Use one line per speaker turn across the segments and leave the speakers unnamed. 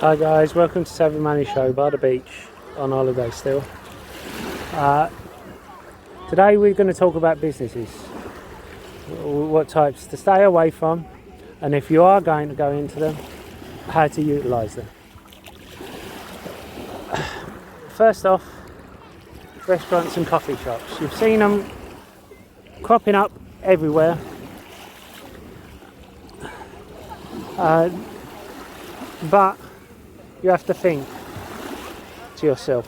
Hi guys, welcome to SavvyMoneyShow by the beach on holiday still. Today we're going to talk about businesses, what types to stay away from, and if you are going to go into them, how to utilise them. First off, restaurants and coffee shops. You've seen them cropping up everywhere. But you have to think to yourself,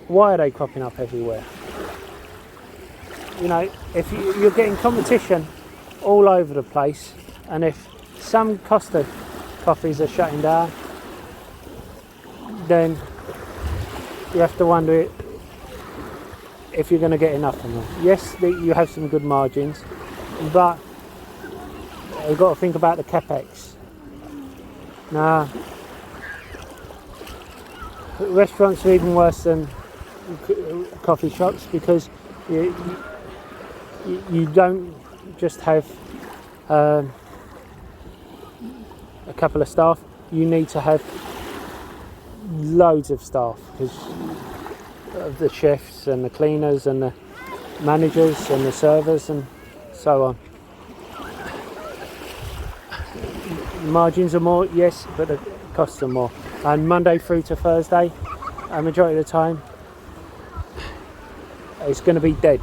why are they cropping up everywhere? You know, if you're getting competition all over the place, and if some Costa coffees are shutting down, then you have to wonder if you're going to get enough from them. Yes, you have some good margins, but you've got to think about the capex. Now, restaurants are even worse than coffee shops because you don't just have a couple of staff. You need to have loads of staff because of the chefs and the cleaners and the managers and the servers and so on. Margins are more, yes, but the costs are more. And Monday through to Thursday, a majority of the time, it's going to be dead.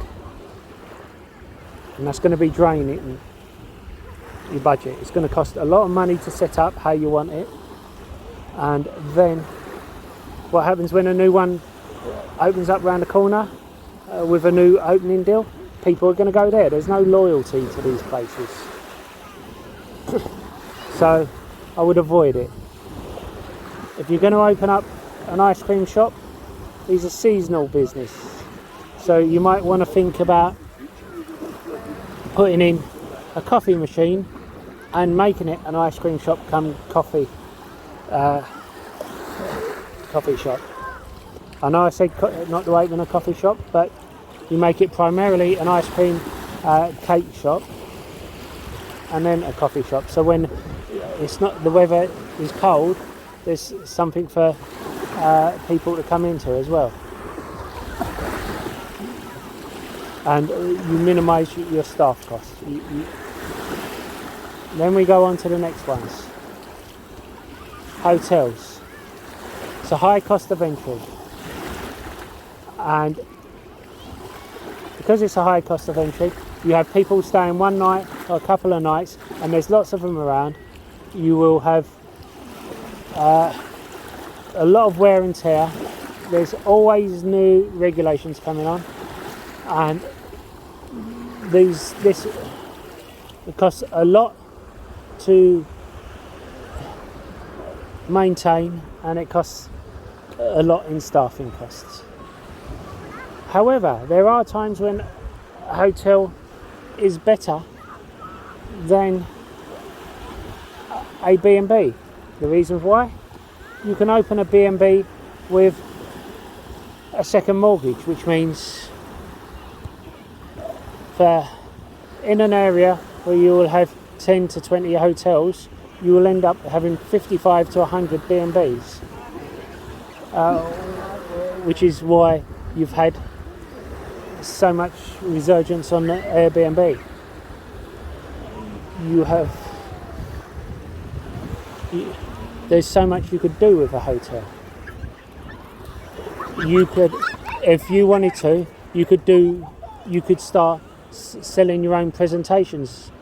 And that's going to be draining your budget. It's going to cost a lot of money to set up how you want it. And then, what happens when a new one opens up around the corner with a new opening deal? People are going to go there. There's no loyalty to these places. So I would avoid it. If you're going to open up an ice cream shop, these are seasonal business. So you might want to think about putting in a coffee machine and making it an ice cream shop come coffee shop. I know I said not to open a coffee shop, but you make it primarily an ice cream cake shop and then a coffee shop. So when it's not, the weather is cold, there's something for people to come into as well, and you minimise your staff costs. Then we go on to the next ones. Hotels. It's a high cost of entry, and because it's a high cost of entry, you have people staying one night or a couple of nights, and there's lots of them around. You will have a lot of wear and tear. There's always new regulations coming on, and this it costs a lot to maintain, and it costs a lot in staffing costs. However, there are times when a hotel is better than a B&B. The reason why? You can open a B&B with a second mortgage, which means in an area where you will have 10 to 20 hotels, you will end up having 55 to 100 B&Bs, which is why you've had so much resurgence on the Airbnb. There's so much you could do with a hotel. You could, if you wanted to, you could start selling your own presentations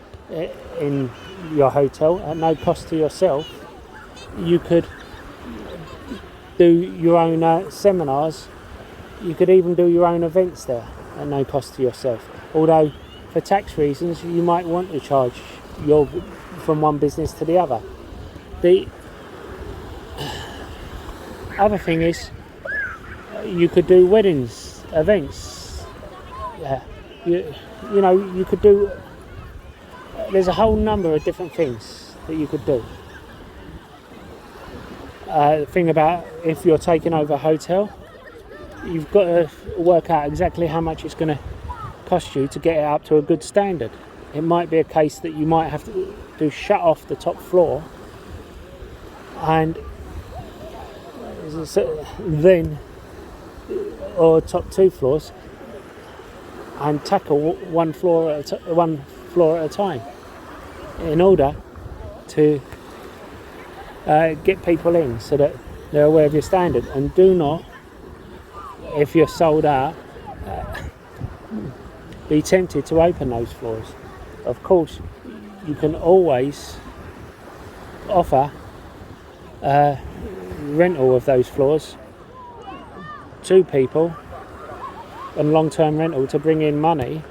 in your hotel at no cost to yourself. You could do your own seminars. You could even do your own events there at no cost to yourself. Although, for tax reasons, you might want to charge from one business to the other. The other thing is, you could do weddings, events. You could do. There's a whole number of different things that you could do. The thing about if you're taking over a hotel, you've got to work out exactly how much it's going to cost you to get it up to a good standard. it might be a case that you might have to shut off the top floor and then, or top 2 floors, and tackle one floor at a time in order to get people in so that they're aware of your standard. And do not, if you're sold out, be tempted to open those floors. Of course, you can always offer rental of those floors to people on long-term rental to bring in money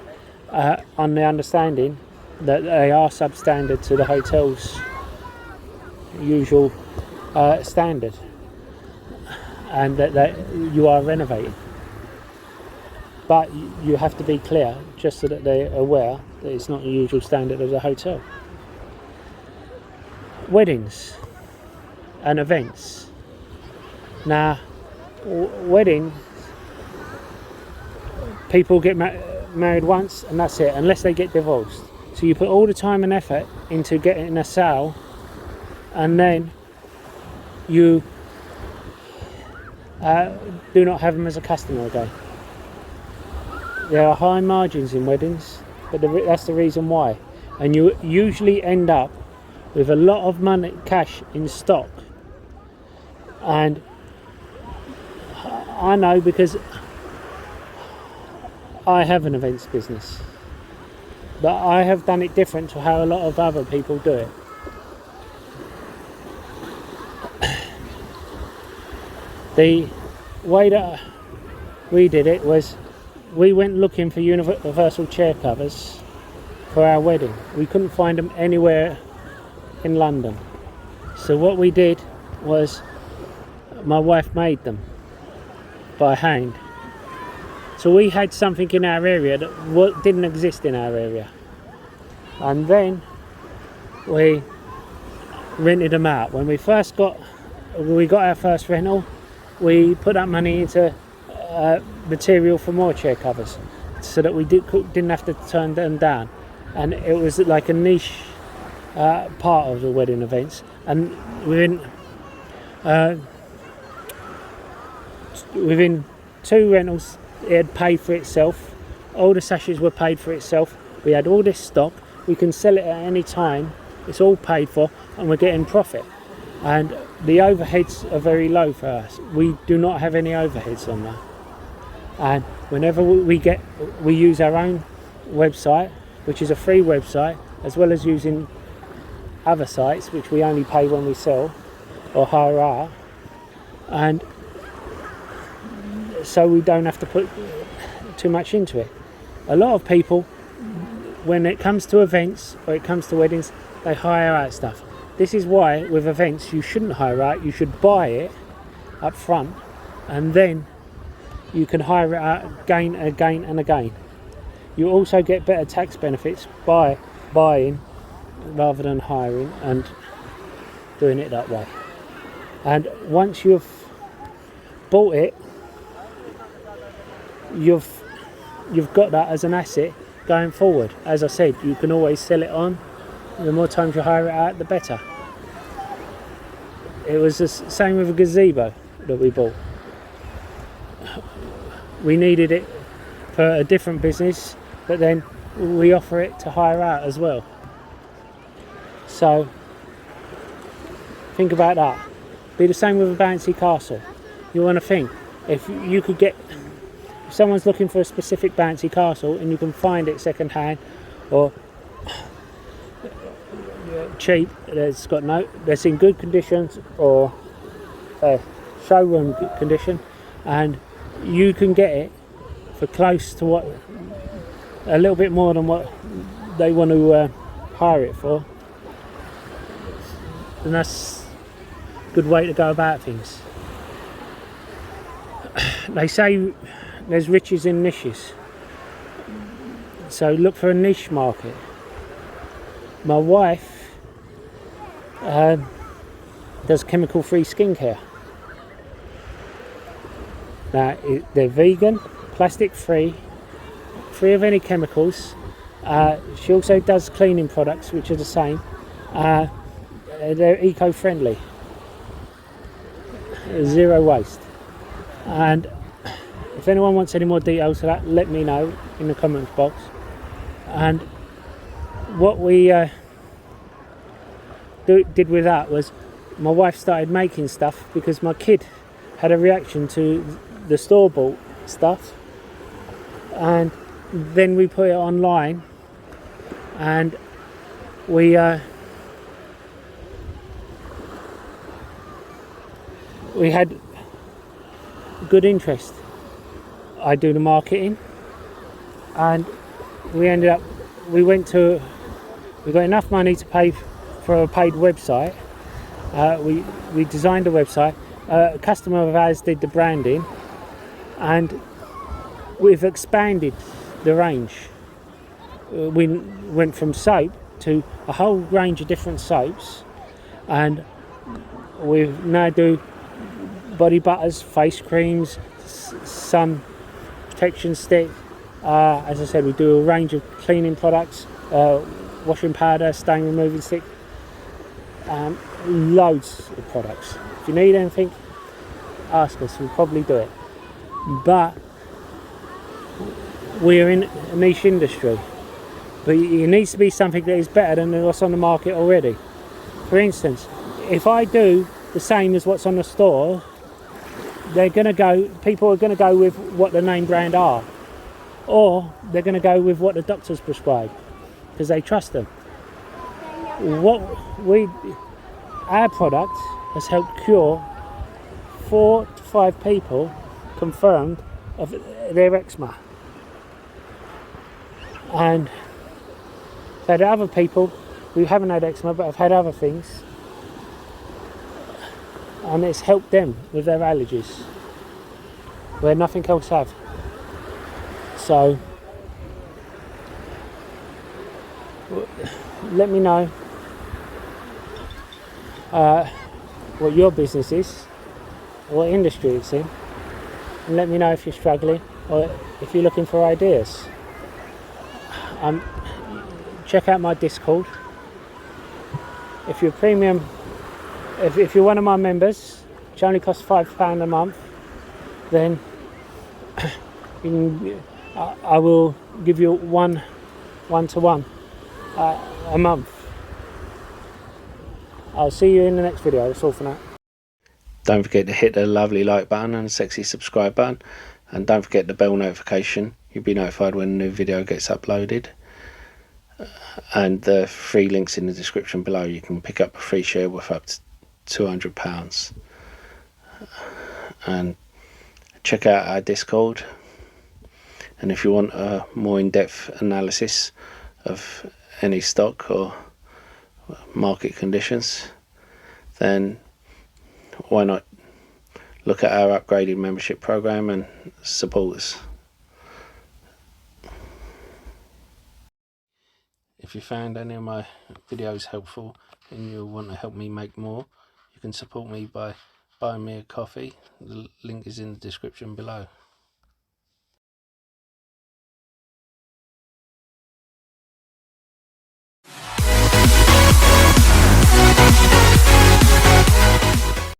on the understanding that they are substandard to the hotel's usual standard, and that you are renovating. But you have to be clear, just so that they're aware that it's not the usual standard of the hotel. Weddings and events. Now, weddings, people get married once and that's it, unless they get divorced. So you put all the time and effort into getting a sale, and then you do not have them as a customer again. There are high margins in weddings, but that's the reason why. And you usually end up with a lot of money, cash in stock. And I know, because I have an events business, but I have done it different to how a lot of other people do it. The way that we did it was, we went looking for universal chair covers for our wedding. We couldn't find them anywhere in London. So what we did was, my wife made them by hand. So we had something in our area that didn't exist in our area. And then we rented them out. When we got our first rental, we put that money into material for more chair covers, so that we didn't have to turn them down. And it was like a niche part of the wedding events. And within 2 rentals, it had paid for itself. All the sashes were paid for itself. We had all this stock. We can sell it at any time. It's all paid for, and we're getting profit. And the overheads are very low for us. We do not have any overheads on that. And whenever we use our own website, which is a free website, as well as using other sites, which we only pay when we sell or hire out. And so we don't have to put too much into it. A lot of people, when it comes to events or it comes to weddings, they hire out stuff. This is why with events you shouldn't hire out. You should buy it up front, and then you can hire it out again and again and again. You also get better tax benefits by buying rather than hiring and doing it that way. And once you've bought it, you've got that as an asset going forward. As I said, you can always sell it on. The more times you hire it out, the better. It was the same with a gazebo that we bought. We needed it for a different business, but then we offer it to hire out as well. So think about that. Be the same with a bouncy castle. You want to think, if someone's looking for a specific bouncy castle and you can find it second hand or cheap, that's in good conditions or showroom condition, and you can get it for close to a little bit more than what they want to hire it for, then that's a good way to go about things. They say there's riches in niches, so look for a niche market. My wife does chemical-free skincare. Now they're vegan, plastic-free, free of any chemicals, She also does cleaning products, which are the same. They're eco-friendly, zero waste. And if anyone wants any more details of that, let me know in the comments box. And what we did with that was, my wife started making stuff because my kid had a reaction to the store-bought stuff, and then we put it online, and we had good interest. I do the marketing, and we got enough money to pay for a paid website. We designed a website. A customer of ours did the branding, and we've expanded the range. We went from soap to a whole range of different soaps, and we now do body butters, face creams, sun protection stick. As I said, we do a range of cleaning products, washing powder, stain removing stick, loads of products. If you need anything, ask us, we'll probably do it. But we're in a niche industry, but it needs to be something that is better than what's on the market already. For instance, if I do the same as what's on the store, people are going to go with what the name brand are, or they're going to go with what the doctors prescribe because they trust them. Our product has helped cure 4 to 5 people confirmed of their eczema, and I've had other people who haven't had eczema but have had other things, and it's helped them with their allergies where nothing else have. So let me know what your business is, what industry it's in, and let me know if you're struggling or if you're looking for ideas. Check out my Discord. If you're premium, if you're one of my members, which only costs £5 a month, then I will give you one-to-one a month. I'll see you in the next video. That's all for now. Don't forget to hit the lovely like button and the sexy subscribe button, and don't forget the bell notification. You'll be notified when a new video gets uploaded. And the free links in the description below. You can pick up a free share worth up to £200. And check out our Discord. And if you want a more in-depth analysis of any stock or market conditions, then why not look at our upgraded membership program and support us. If you found any of my videos helpful and you want to help me make more, you can support me by buying me a coffee. The link is in the description below.